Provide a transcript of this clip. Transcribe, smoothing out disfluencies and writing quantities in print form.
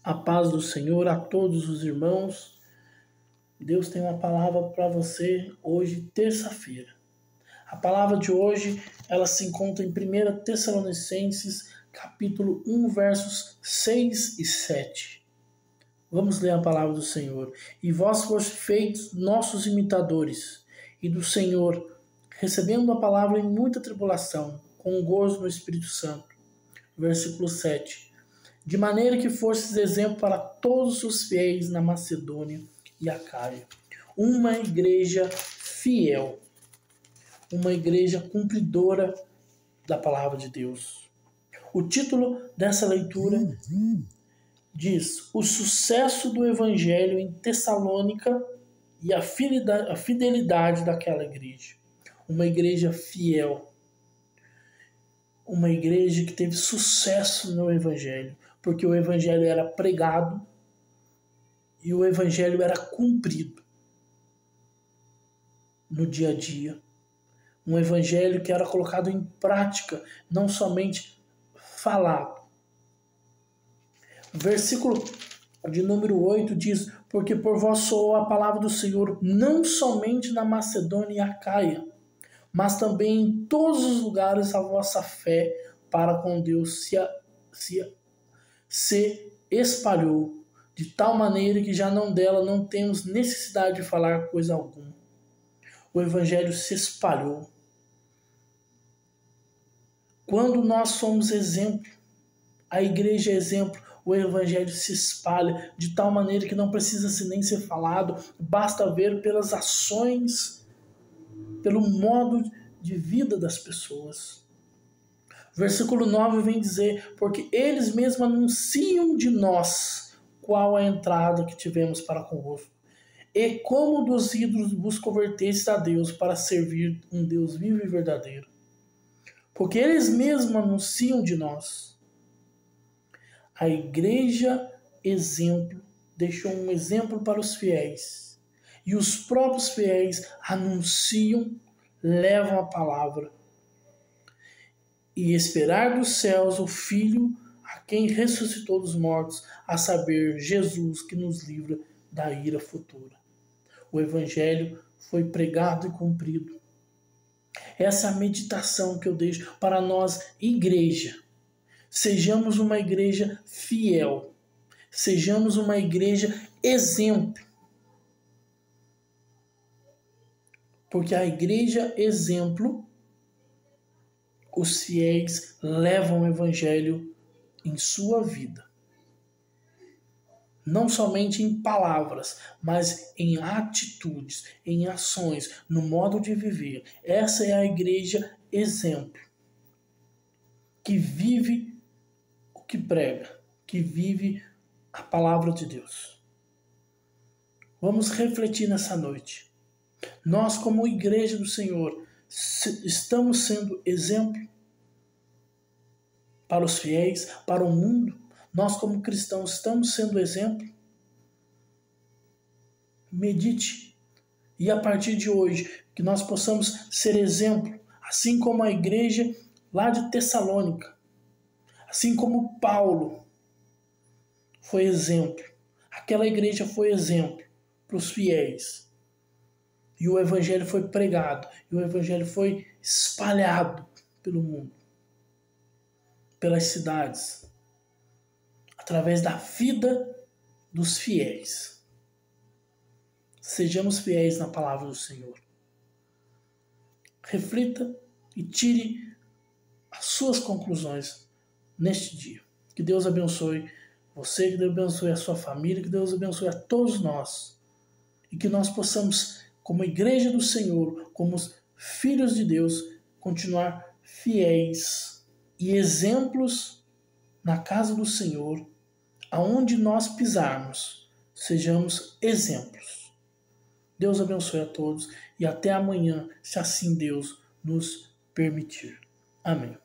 A paz do Senhor a todos os irmãos. Deus tem uma palavra para você hoje, terça-feira. A palavra de hoje, ela se encontra em 1 Tessalonicenses, capítulo 1, versos 6 e 7. Vamos ler a palavra do Senhor. E vós foste feitos nossos imitadores, e do Senhor, recebendo a palavra em muita tribulação, com gozo no Espírito Santo. Versículo 7. De maneira que fostes exemplo para todos os fiéis na Macedônia e Acaia. Uma igreja fiel. Uma igreja cumpridora da palavra de Deus. O título dessa leitura diz: O sucesso do evangelho em Tessalônica e a fidelidade daquela igreja. Uma igreja fiel. Uma igreja que teve sucesso no evangelho. Porque o evangelho era pregado e o evangelho era cumprido no dia a dia. Um evangelho que era colocado em prática, não somente falado. O versículo de número 8 diz: Porque por vós soou a palavra do Senhor, não somente na Macedônia e Acaia, mas também em todos os lugares a vossa fé para com Deus se espalhou, de tal maneira que já não temos necessidade de falar coisa alguma. O evangelho se espalhou. Quando nós somos exemplo, a igreja é exemplo, o evangelho se espalha de tal maneira que não precisa nem ser falado, basta ver pelas ações, pelo modo de vida das pessoas. Versículo 9 vem dizer: Porque eles mesmos anunciam de nós qual a entrada que tivemos para convosco, e como dos ídolos vos convertestes a Deus para servir um Deus vivo e verdadeiro. Porque eles mesmos anunciam de nós. A igreja exemplo deixou um exemplo para os fiéis. E os próprios fiéis anunciam, levam a palavra. E esperar dos céus o Filho a quem ressuscitou dos mortos, a saber, Jesus, que nos livra da ira futura. O evangelho foi pregado e cumprido. Essa é a meditação que eu deixo para nós, igreja. Sejamos uma igreja fiel. Sejamos uma igreja exemplo. Porque a igreja exemplo, os fiéis levam o evangelho em sua vida. Não somente em palavras, mas em atitudes, em ações, no modo de viver. Essa é a igreja exemplo, que vive o que prega, que vive a palavra de Deus. Vamos refletir nessa noite. Nós, como igreja do Senhor, estamos sendo exemplo para os fiéis, para o mundo. Nós, como cristãos, estamos sendo exemplo. Medite. E a partir de hoje, que nós possamos ser exemplo, assim como a igreja lá de Tessalônica, assim como Paulo foi exemplo. Aquela igreja foi exemplo para os fiéis. E o evangelho foi pregado, e o evangelho foi espalhado pelo mundo, pelas cidades, através da vida dos fiéis. Sejamos fiéis na palavra do Senhor. Reflita e tire as suas conclusões neste dia. Que Deus abençoe você, que Deus abençoe a sua família, que Deus abençoe a todos nós. E que nós possamos, como igreja do Senhor, como filhos de Deus, continuar fiéis e exemplos na casa do Senhor, aonde nós pisarmos, sejamos exemplos. Deus abençoe a todos e até amanhã, se assim Deus nos permitir. Amém.